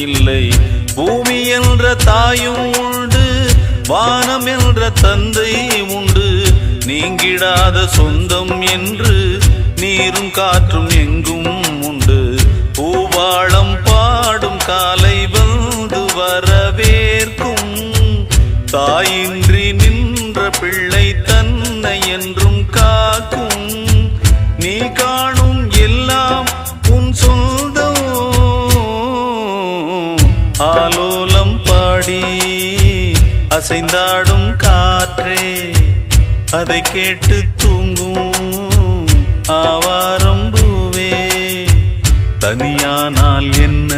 இல்லை. பூமி என்ற தாயும் உண்டு, வானம் என்ற தந்தை உண்டு. நீங்கிடாத சொந்தம் என்று நீரும் காற்றும் எங்கும் உண்டு. பூவாளம் பாடும் காலை வந்து வரவேற்கும். தாயின்றி நின்ற பிள்ளை தன்னை என்றும் காக்கும். நீ காணும் எல்லாம் உன் சொந்தம். ஆலோலம் பாடி அசைந்தாடும் காற்றே, அதை கேட்டு தூங்கும் ஆவாரம் பூவே. தனியானால் என்ன